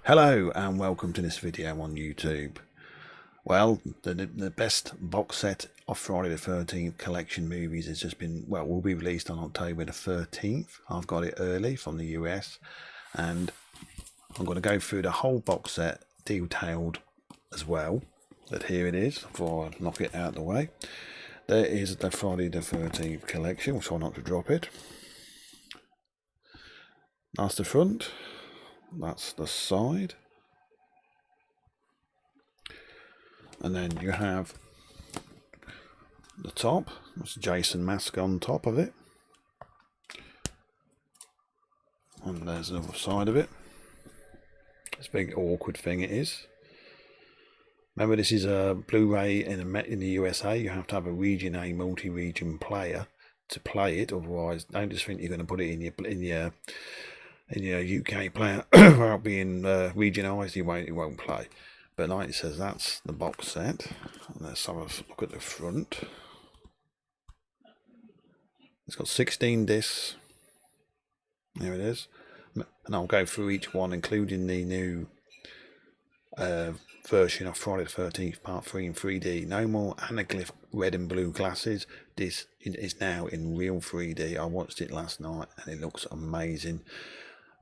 Hello and welcome to this video on YouTube. Well, the best box set of Friday the 13th collection movies has just been, well, will be released on October the 13th. I've got it early from the US and I'm going to go through the whole box set detailed as well. But here it is before I knock it out of the way. There is the Friday the 13th collection. We'll try not to drop it. That's the front. That's the side. And then you have the top. That's Jason mask on top of it. And there's the other side of it. This big awkward thing it is. Remember, this is a Blu-ray in the USA. You have to have a Region A multi-region player to play it. Otherwise, don't just think you're going to put it in your UK player without being regionalised. It won't play. But like it says, that's the box set. And let's have a look at the front. It's got 16 discs. There it is. And I'll go through each one, including the new version of Friday the 13th Part 3 in 3D. No more anaglyph red and blue glasses. This is now in real 3D. I watched it last night and it looks amazing.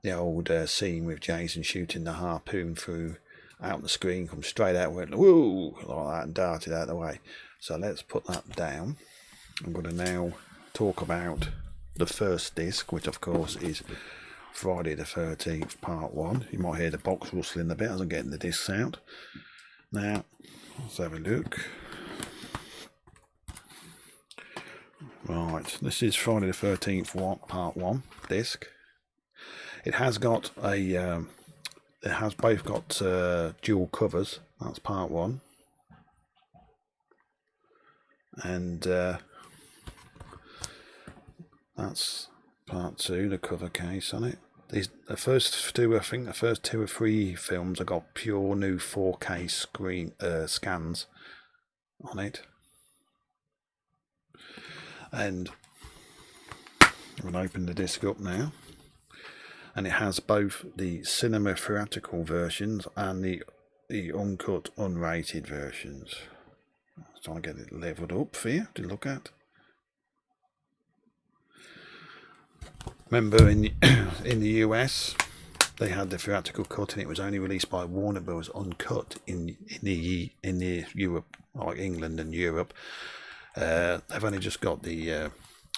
The old scene with Jason shooting the harpoon through out the screen comes straight out, went woo like that and darted out of the way. So let's put that down. I'm going to now talk about the first disc, which of course is Friday the 13th Part 1. You might hear the box rustling a bit as I'm getting the discs out. Now let's have a look. Right, this is Friday the 13th Part 1 disc. It has got a it has both got dual covers. That's Part 1, and that's Part 2, the cover case on it. The first two, I think the first 2 or 3 films have got pure new 4K screen scans on it. And I'm going to open the disc up now. And it has both the cinema theatrical versions and the uncut, unrated versions. I'm trying to get it leveled up for you to look at. Remember, in the US, they had the theatrical cut, and it was only released by Warner Bros. Uncut in the Europe, like England and Europe. They've only just got the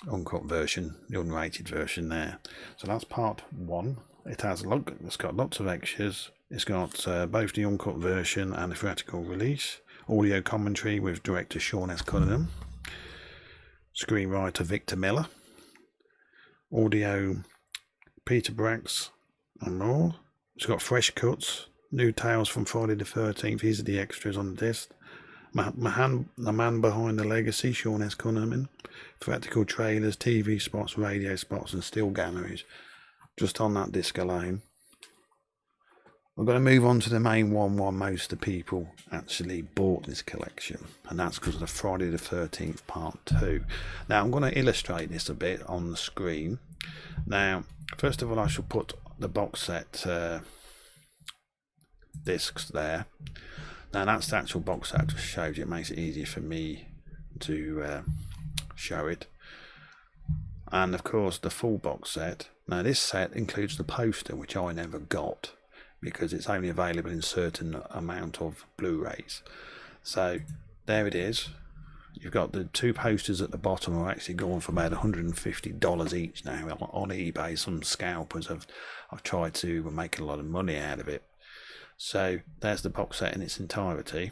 uncut version, the unrated version there. So that's Part 1. It's got lots of extras. It's got both the uncut version and the theatrical release. Audio commentary with director Sean S. Cunningham, screenwriter Victor Miller, audio Peter Brax and more. It's got fresh cuts, new tales from Friday the 13th. These are the extras on the disc. The man behind the legacy, Sean S. Cunningham, theatrical trailers, TV spots, radio spots, and still galleries. Just on that disc alone. We're going to move on to the main one why most of the people actually bought this collection, and that's because of the Friday the 13th Part 2. Now I'm going to illustrate this a bit on the screen. Now, first of all, I shall put the box set discs there. Now that's the actual box set. Just shows you, it makes it easier for me to show it. And of course the full box set. Now this set includes the poster, which I never got because it's only available in certain amount of Blu-rays. So there it is. You've got the 2 posters at the bottom are actually going for about $150 each now on eBay. Some scalpers have tried to make a lot of money out of it. So there's the box set in its entirety.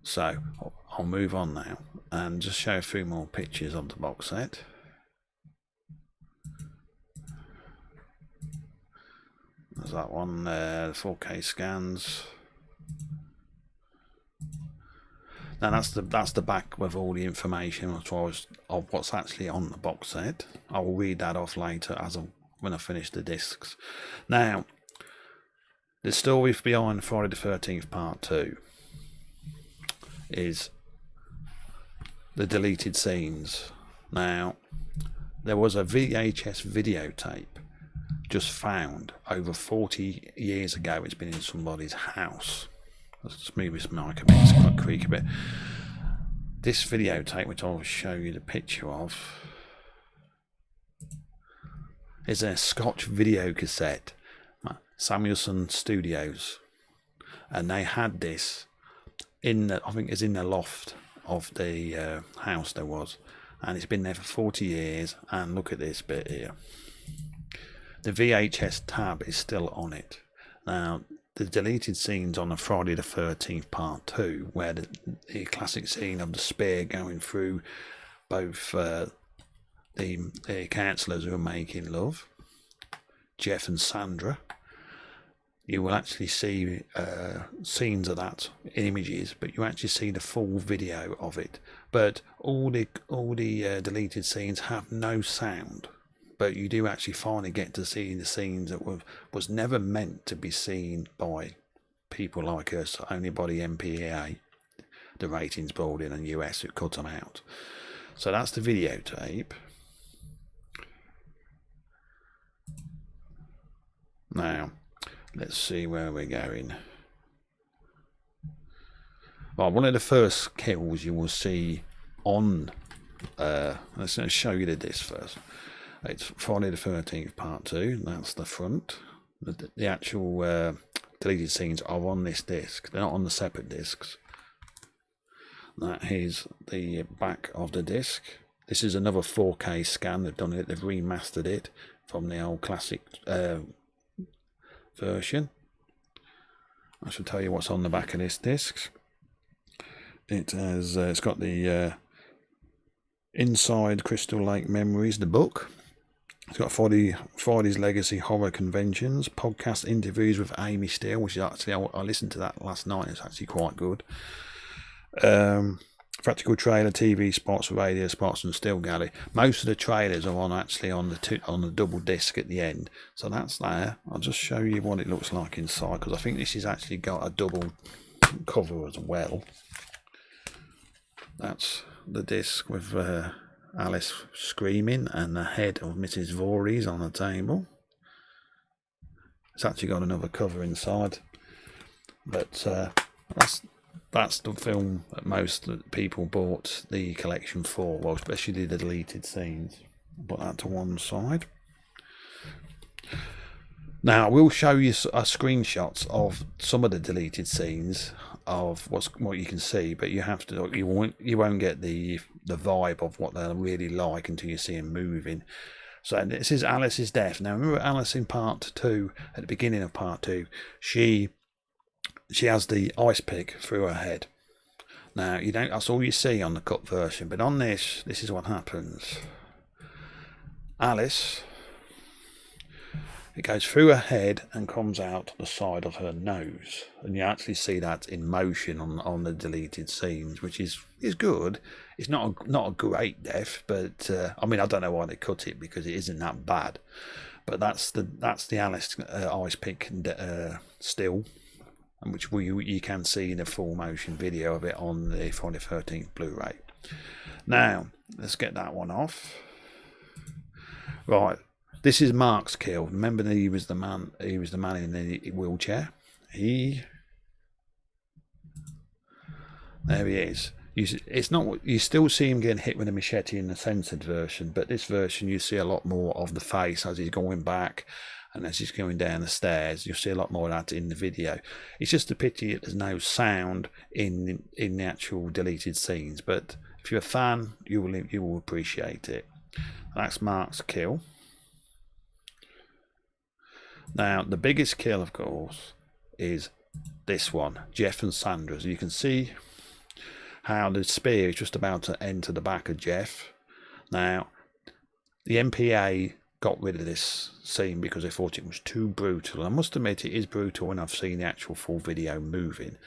So I'll move on now and just show a few more pictures of the box set. There's that one, 4K scans. Now that's the back with all the information of what's actually on the box set. I will read that off later when I finish the discs. Now, the story behind Friday the 13th Part 2 is the deleted scenes. Now, there was a VHS videotape just found over 40 years ago. It's been in somebody's house. Let's move this mic a bit, it's quite creak a bit. This videotape, which I'll show you the picture of, is a Scotch video cassette, Samuelson Studios, and they had this in the, I think it's in the loft of the house there was, and it's been there for 40 years. And look at this bit here, the VHS tab is still on it. Now the deleted scenes on the Friday the 13th part 2, where the classic scene of the spear going through both the counsellors who are making love, Jeff and Sandra. You will actually see scenes of that, images, but you actually see the full video of it. But all the deleted scenes have no sound, but you do actually finally get to see the scenes that was never meant to be seen by people like us, only by the MPAA, the ratings board in the US, who cut them out. So that's the videotape. Now let's see where we're going. Well, one of the first kills you will see on let's show you the disc first. It's Friday the 13th part 2. That's the front. The actual deleted scenes are on this disc. They're not on the separate discs. That is the back of the disc. This is another 4K scan. They've done it. They've remastered it from the old classic version. I shall tell you what's on the back of this disc. It has it's got the Inside Crystal Lake Memories, the book. It's got Friday's Legacy Horror Conventions, podcast interviews with Amy Steele, which is actually, I listened to that last night. It's actually quite good. Practical trailer, TV spots, radio spots, and still gallery. Most of the trailers are on the double disc at the end, so that's there. I'll just show you what it looks like inside, because I think this has actually got a double cover as well. That's the disc with Alice screaming and the head of Mrs. Voorhees on the table. It's actually got another cover inside, but that's the film that most people bought the collection for, well, especially the deleted scenes. Put that to one side. Now I will show you screenshots of some of the deleted scenes of what you can see, but you won't get the vibe of what they're really like until you see them moving. So this is Alice's death. Now remember Alice in part 2, at the beginning of part 2, she has the ice pick through her head. Now that's all you see on the cut version, but on this is what happens. Alice, it goes through her head and comes out the side of her nose, and you actually see that in motion on the deleted scenes, which is good. It's not a great death, but I mean, I don't know why they cut it, because it isn't that bad. But that's the Alice ice pick still, which you can see in a full motion video of it on the Friday the 13th Blu-ray. Now let's get that one off. Right. This is Mark's kill. Remember that he was the man in the wheelchair. There he is. It's not. You still see him getting hit with a machete in the censored version, but this version you see a lot more of the face as he's going back and as he's going down the stairs. You'll see a lot more of that in the video. It's just a pity that there's no sound in the actual deleted scenes, but if you're a fan, you will appreciate it. That's Mark's kill. Now, the biggest kill, of course, is this one, Jeff and Sandra's. You can see how the spear is just about to enter the back of Jeff. Now, the MPA got rid of this scene because they thought it was too brutal. I must admit, it is brutal when I've seen the actual full video moving.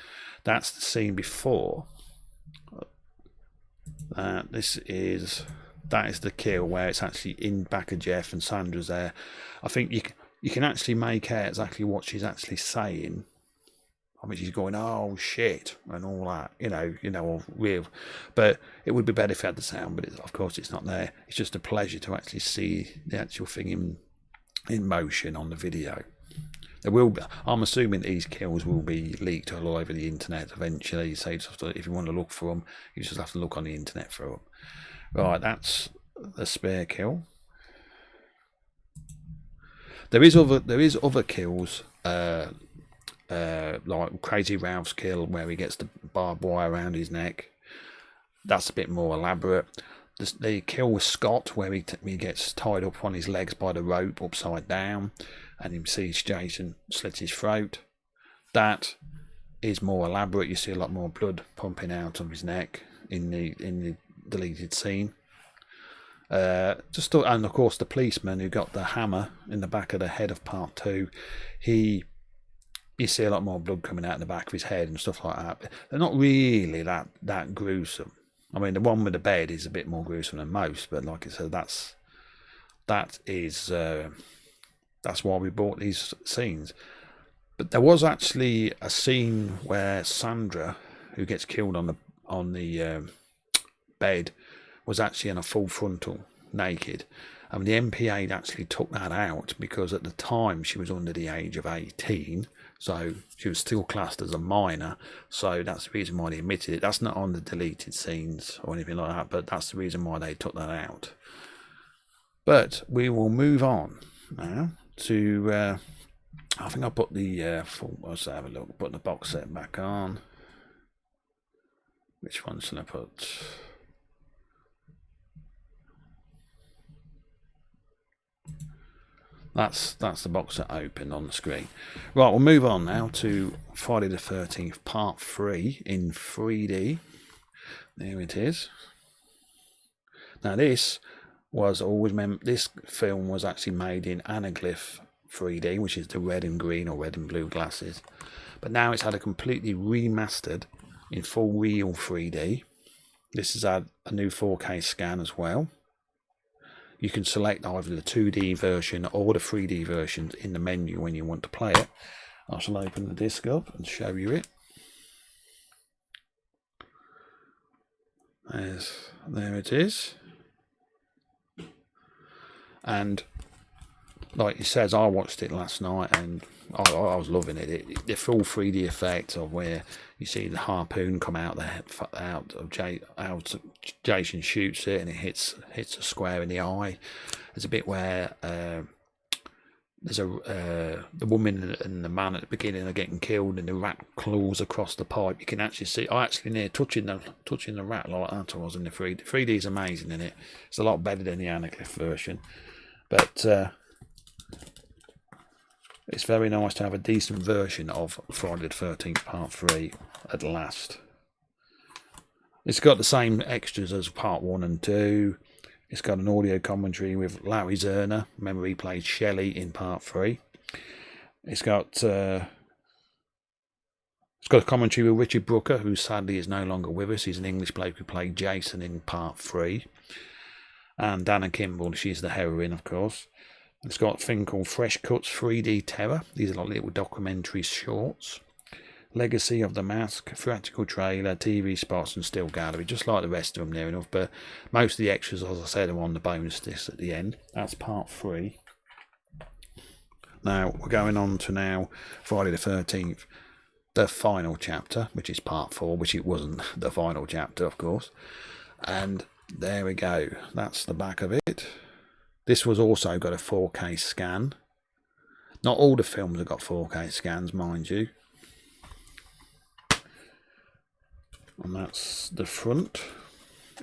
That's the scene before. That is the kill where it's actually in back of Jeff and Sandra's there. I think you can actually make out exactly what she's actually saying. I mean, she's going, "Oh shit," and all that, you know, real. But it would be better if it had the sound, but of course it's not there. It's just a pleasure to actually see the actual thing in motion on the video. There will be, I'm assuming these kills will be leaked all over the internet eventually, so if you want to look for them, you just have to look on the internet for them. Right, that's the spare kill. There is other kills, like Crazy Ralph's kill where he gets the barbed wire around his neck. That's a bit more elaborate. The kill with Scott where he gets tied up on his legs by the rope upside down, and he sees Jason slit his throat. That is more elaborate. You see a lot more blood pumping out of his neck in the deleted scene. And of course the policeman who got the hammer in the back of the head of part 2, you see a lot more blood coming out of the back of his head and stuff like that. But they're not really that gruesome. I mean, the one with the bed is a bit more gruesome than most, but like I said, that's why we bought these scenes. But there was actually a scene where Sandra, who gets killed on the bed, was actually in a full frontal naked. I mean, the MPA actually took that out because at the time she was under the age of 18, so she was still classed as a minor, so that's the reason why they omitted it. That's not on the deleted scenes or anything like that, but that's the reason why they took that out. But we will move on now to I think I'll put the let's have a look, put the box set back on. Which one shall I put? That's the box set open on the screen. Right, we'll move on now to Friday the 13th Part 3 in 3D. There it is. Now this film was actually made in anaglyph 3D, which is the red and green or red and blue glasses. But now it's had a completely remastered in full real 3D. This has had a new 4K scan as well. You can select either the 2D version or the 3D version in the menu when you want to play it. I shall open the disc up and show you it. There it is. And like it says, I watched it last night and I was loving it. The full 3D effect of where you see the harpoon come out Jason shoots it and it hits a square in the eye. There's a bit where there's the woman and the man at the beginning are getting killed and the rat claws across the pipe. You can actually see, I actually near touching the rat like that I was in the 3D. 3D is amazing in it. It's a lot better than the anaglyph version. But it's very nice to have a decent version of Friday the 13th Part 3 at last. It's got the same extras as Part 1 and 2. It's got an audio commentary with Larry Zerner. Remember, he played Shelley in Part 3. It's got a commentary with Richard Brooker, who sadly is no longer with us. He's an English bloke who played Jason in Part 3. And Dana Kimball, she's the heroine, of course. It's got a thing called Fresh Cuts 3D Terror. These are like little documentary shorts. Legacy of the Mask, theatrical trailer, TV spots and still gallery. Just like the rest of them near enough. But most of the extras, as I said, are on the bonus disc at the end. That's Part 3. Now, we're going on to now Friday the 13th. The final chapter, which is Part 4. Which it wasn't the final chapter, of course. And there we go. That's the back of it. This was also got a 4K scan. Not all the films have got 4K scans, mind you. And that's the front.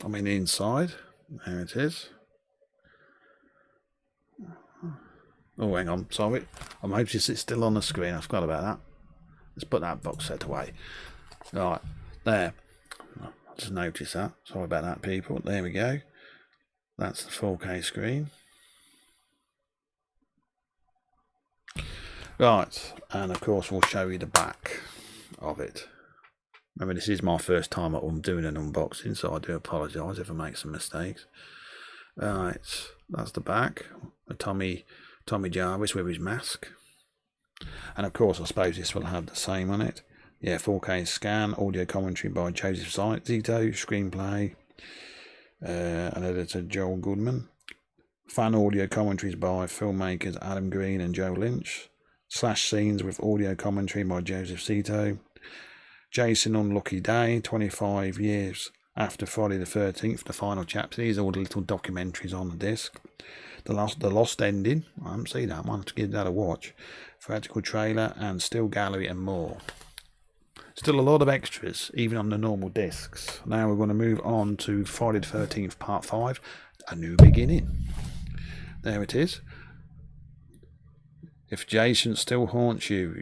I mean the inside. There it is. Oh, hang on. Sorry. I noticed it's still on the screen. I forgot about that. Let's put that box set away. Right. There. I just noticed that. Sorry about that, people. There we go. That's the 4K screen. Right, and of course we'll show you the back of it. Remember, this is my first time I'm doing an unboxing, so I do apologise if I make some mistakes. Right, that's the back. Tommy Jarvis with his mask. And of course I suppose this will have the same on it. Yeah, 4K scan, audio commentary by Joseph Zito, screenplay, and editor Joel Goodman. Fan audio commentaries by filmmakers Adam Green and Joe Lynch. Slash scenes with audio commentary by Joseph Cito. Jason Unlucky Day, 25 years after Friday the 13th, the final chapter. These are all the little documentaries on the disc. The Lost Ending, I haven't seen that one, to give that a watch. Theatrical trailer and still gallery and more. Still a lot of extras, even on the normal discs. Now we're going to move on to Friday the 13th Part 5, A New Beginning. There it is. If Jason still haunts you,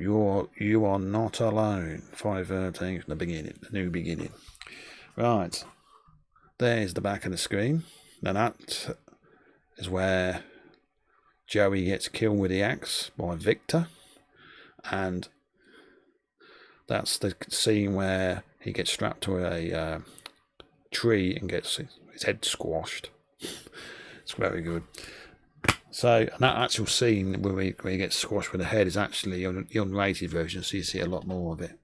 you are not alone. Friday the 13th, the new beginning. Right, there's the back of the screen. Now that is where Joey gets killed with the axe by Victor, and that's the scene where he gets strapped to a tree and gets his head squashed. It's very good. So that actual scene where he gets squashed with the head is actually on the unrated version, so you see a lot more of it.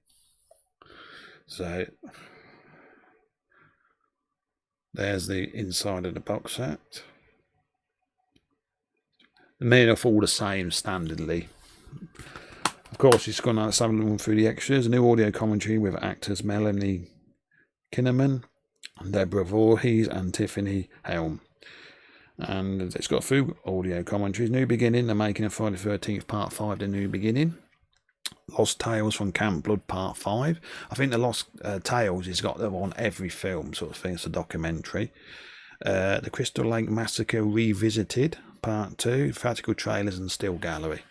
So there's the inside of the box set. Made off all the same standardly. Of course, it's gone out some of them through the extras. A new audio commentary with actors Melanie Kinnaman, Deborah Voorhees, and Tiffany Helm. And it's got a few audio commentaries. New Beginning, the making of Friday the 13th Part 5, The New Beginning. Lost Tales from Camp Blood Part 5. I think the Lost Tales has got them on every film sort of thing. It's a documentary. The Crystal Lake Massacre Revisited Part 2. Theatrical trailers and still gallery.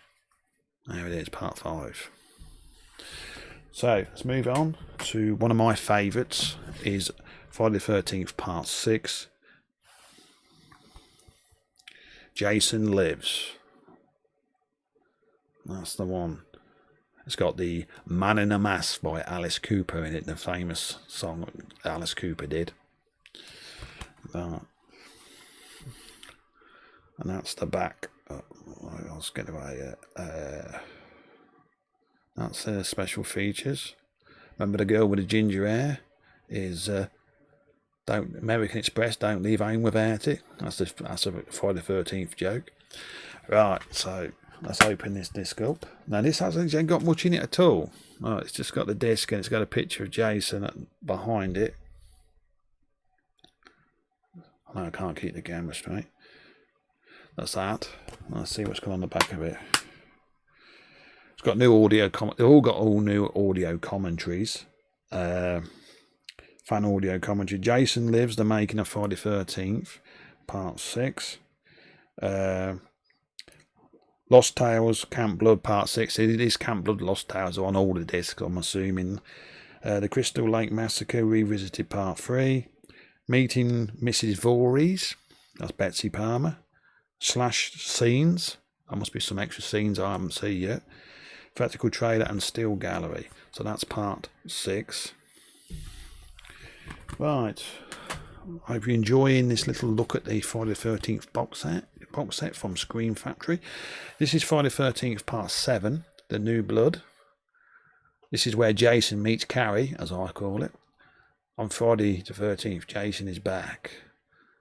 There it is, Part 5. So let's move on to one of my favourites is Friday the 13th Part 6. Jason Lives. That's the one. It's got the Man in a Mask by Alice Cooper in it, the famous song Alice Cooper did. And that's the back. Let's get away. That's special features. Remember the girl with the ginger hair is American Express, don't leave home without it. That's a Friday the 13th joke. Right, so let's open this disc up. Now this hasn't got much in it at all. Right, it's just got the disc and it's got a picture of Jason behind it. No, I can't keep the camera straight. That's that. Let's see what's going on the back of it. It's got new audio. They've all got all new audio commentaries. Fan audio commentary. Jason Lives, the making of Friday the 13th, Part 6. Lost Tales, Camp Blood, Part 6. It is Camp Blood, Lost Tales are on all the discs, I'm assuming. The Crystal Lake Massacre Revisited, Part 3. Meeting Mrs. Voorhees, that's Betsy Palmer. Slash scenes. There must be some extra scenes I haven't seen yet. Theatrical trailer and still gallery. So that's Part 6. Right, I hope you're enjoying this little look at the Friday the 13th box set from Scream Factory. This is Friday the 13th Part 7, The New Blood. This is where Jason meets Carrie, as I call it. On Friday the 13th, Jason is back,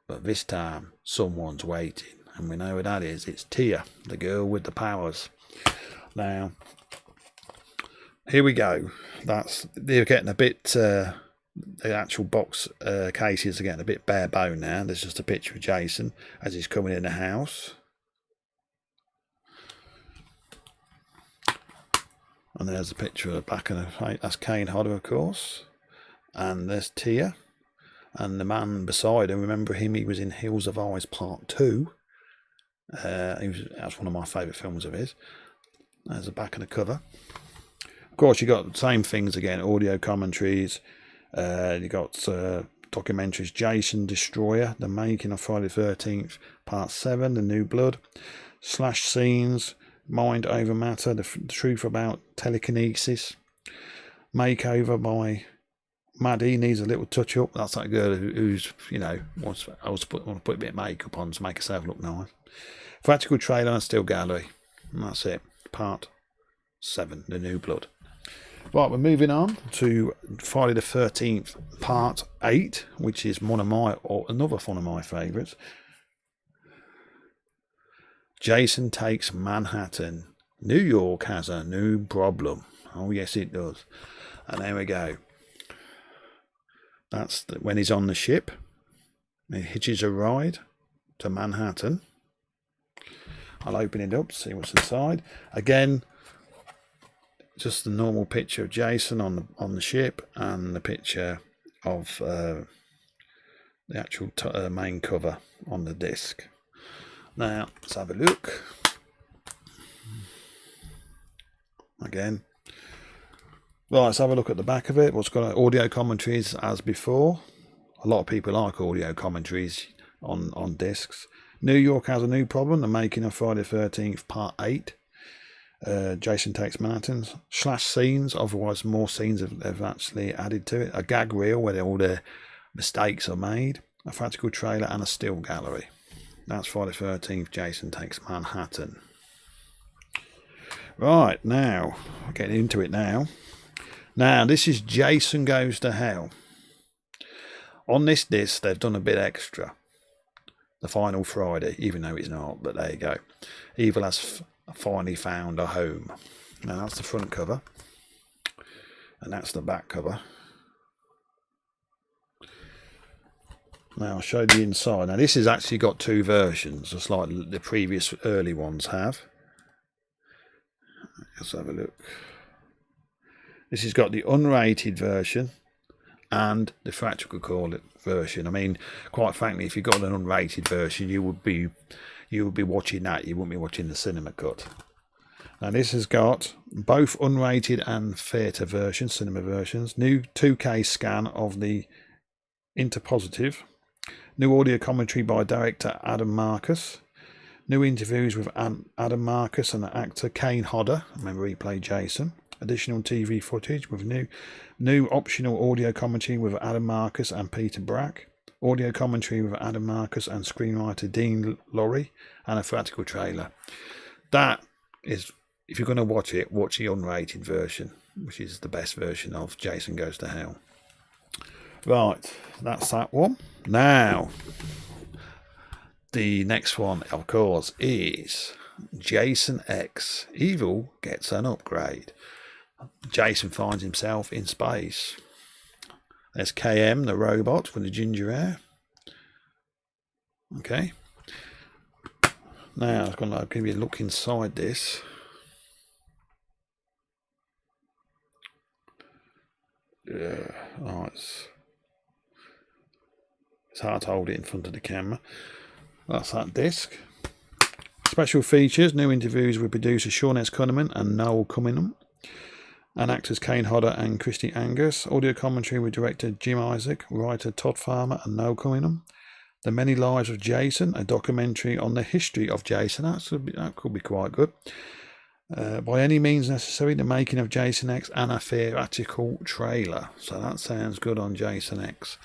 but this time someone's waiting, and we know who that is. It's Tia, the girl with the powers. Now, here we go. They're getting a bit... the actual box cases are getting a bit bare bone now. There's just a picture of Jason as he's coming in the house. And there's a picture of the back of the plate. That's Kane Hodder, of course. And there's Tia. And the man beside him, remember him, he was in Hills of Eyes Part 2. That's one of my favourite films of his. There's the back of the cover. Of course, you got the same things again, audio commentaries. You got documentaries, Jason Destroyer, the making of Friday the 13th, Part 7, The New Blood, Slash scenes, Mind Over Matter, the truth about telekinesis, Makeover by Maddie needs a little touch up. That's that girl who's, wants to put a bit of makeup on to make herself look nice. Theatrical trailer and still gallery. And that's it. Part 7, The New Blood. Right, we're moving on to Friday the 13th, Part 8, which is another one of my favourites. Jason Takes Manhattan. New York has a new problem. Oh yes it does. And there we go. That's when he's on the ship. He hitches a ride to Manhattan. I'll open it up, see what's inside. Again, just the normal picture of Jason on the ship, and the picture of the actual main cover on the disc. Now let's have a look. Again, right, let's have a look at the back of it. What's got audio commentaries as before. A lot of people like audio commentaries on discs. New York has a new problem. The making of Friday the 13th Part 8. Jason Takes Manhattan. / scenes. Otherwise, more scenes have actually added to it. A gag reel where all the mistakes are made. A practical trailer and a still gallery. That's Friday the 13th. Jason Takes Manhattan. Right, now, getting into it now. Now, this is Jason Goes to Hell. On this disc, they've done a bit extra. The final Friday, even though it's not, but there you go. Evil has finally found a home. Now, that's the front cover. And that's the back cover. Now, I'll show you the inside. Now, this has actually got two versions, just like the previous early ones have. Let's have a look. This has got the unrated version and the theatrical call it version. I mean, quite frankly, if you got an unrated version, you would be watching that. You wouldn't be watching the cinema cut. Now this has got both unrated and theatre versions, cinema versions. New 2K scan of the interpositive. New audio commentary by director Adam Marcus. New interviews with Adam Marcus and the actor Kane Hodder. Remember he played Jason. Additional TV footage with new optional audio commentary with Adam Marcus and Peter Brack. Audio commentary with Adam Marcus and screenwriter Dean Lorry, and a theatrical trailer. That is, if you're going to watch it, watch the unrated version, which is the best version of Jason Goes to Hell. Right, that's that one. Now, the next one, of course, is Jason X. Evil gets an upgrade. Jason finds himself in space. There's KM, the robot with the ginger hair. Okay. Now, I'm going to give you a look inside this. Yeah, oh, it's hard to hold it in front of the camera. That's that disc. Special features, new interviews with producer Sean S. Cunningham and Noel Cunningham, and actors Kane Hodder and Christy Angus. Audio commentary with director Jim Isaac, writer Todd Farmer and Noel Cunningham. The Many Lives of Jason, a documentary on the history of Jason. That could be quite good. By Any Means Necessary, the making of Jason X and a theatrical trailer. So that sounds good on Jason X.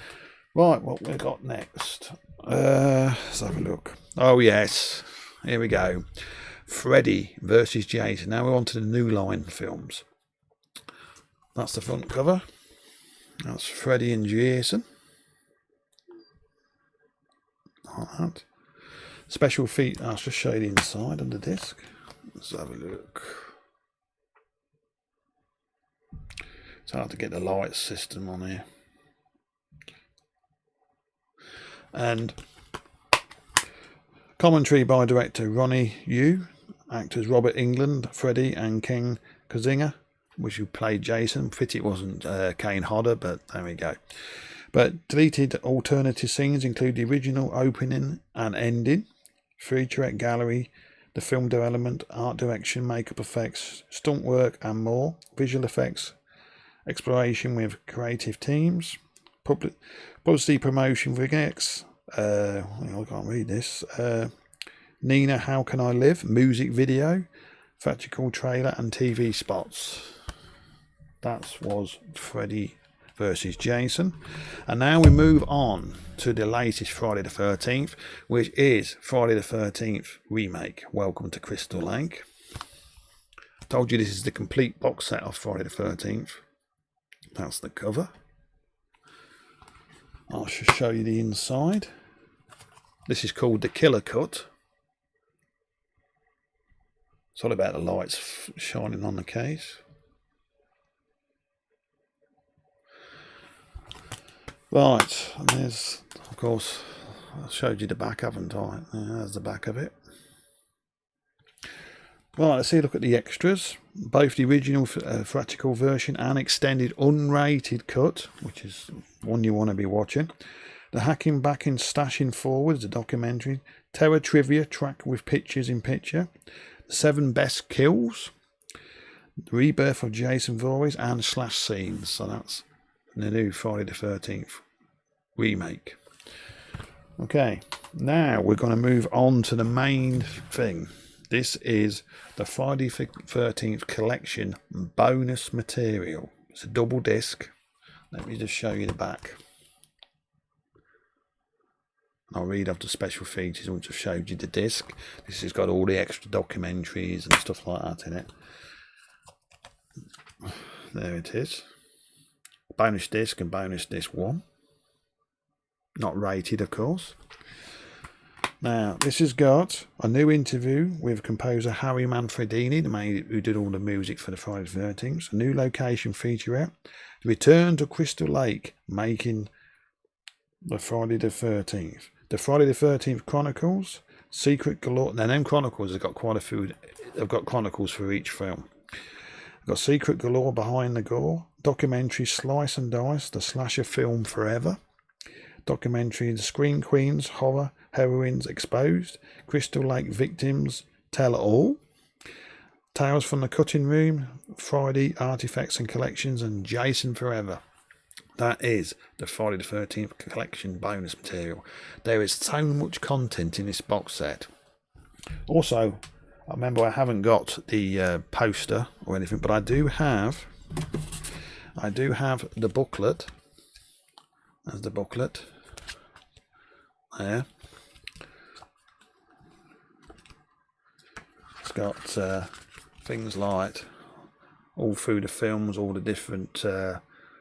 Right, what we got next? Let's have a look. Oh yes, here we go. Freddie versus Jason. Now we're on to the New Line films. That's the front cover. That's Freddie and Jason. Like that. Special feet. I'll just show you the inside of the disc. Let's have a look. It's hard to get the light system on here. And commentary by director Ronnie Yu, actors Robert England, Freddie and Ken Kazinga, which who played Jason. Pity it wasn't Kane Hodder, but there we go. But deleted alternative scenes include the original opening and ending, featurette gallery, the film development, art direction, makeup effects, stunt work and more, visual effects, exploration with creative teams, publicity promotion vignettes, I can't read this, Nina How Can I Live, music video, theatrical trailer and TV spots. That was Freddie versus Jason. And now we move on to the latest Friday the 13th, which is Friday the 13th remake, Welcome to Crystal Lake. I told you this is the complete box set of Friday the 13th. That's the cover. I'll just show you the inside. This is called the Killer Cut. It's all about the lights shining on the case. Right, and there's, of course, I showed you the back, haven't I? There's the back of it. Right, let's see a look at the extras. Both the original theatrical version and extended unrated cut, which is one you want to be watching. The Hacking Back and Stashing Forwards, the documentary. Terror Trivia track with pictures in picture. The 7 Best Kills. The Rebirth of Jason Voorhees and Slash Scenes. So that's the new Friday the 13th remake. Okay, now we're going to move on to the main thing. This is the Friday the 13th collection bonus material. It's a double disc. Let me just show you the back. I'll read off the special features once I've showed you the disc. This has got all the extra documentaries and stuff like that in it. There it is. Bonus disc and bonus disc 1. Not rated, of course. Now, this has got a new interview with composer Harry Manfredini, the man who did all the music for the Friday the 13th. A new location featurette. Return to Crystal Lake, making the Friday the 13th. The Friday the 13th Chronicles, Secret Galore. Now, them Chronicles have got quite a few. They've got chronicles for each film. They've got Secret Galore, Behind the Gore. Documentary Slice and Dice, the slasher film forever. Documentary The Scream Queens, Horror Heroines Exposed. Crystal Lake Victims Tell All. Tales from the Cutting Room, Friday Artifacts and Collections, and Jason Forever. That is the Friday the 13th collection bonus material. There is so much content in this box set. Also, I remember I haven't got the poster or anything, but I do have the booklet. There's the booklet. There. It's got things like all through the films, all the different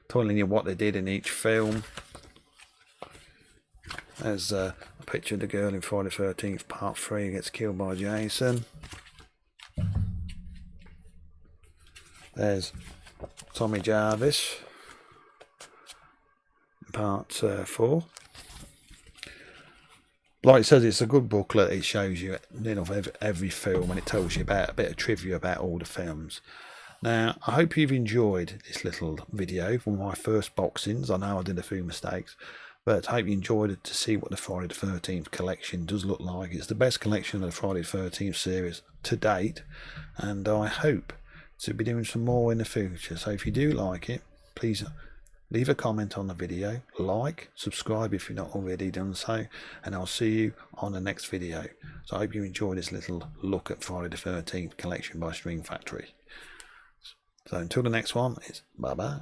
telling you what they did in each film. There's a picture of the girl in Friday the 13th Part 3 gets killed by Jason. There's Tommy Jarvis Part 4. Like it says, it's a good booklet. It shows you every film, and it tells you about a bit of trivia about all the films. Now, I hope you've enjoyed this little video from my first boxings. I know I did a few mistakes, but I hope you enjoyed it to see what the Friday the 13th collection does look like. It's the best collection of the Friday the 13th series to date, and I hope to be doing some more in the future. So if you do like it, please leave a comment on the video, like, subscribe if you're not already done so, and I'll see you on the next video. So I hope you enjoyed this little look at Friday the 13th collection by String Factory. So until the next one, it's bye-bye.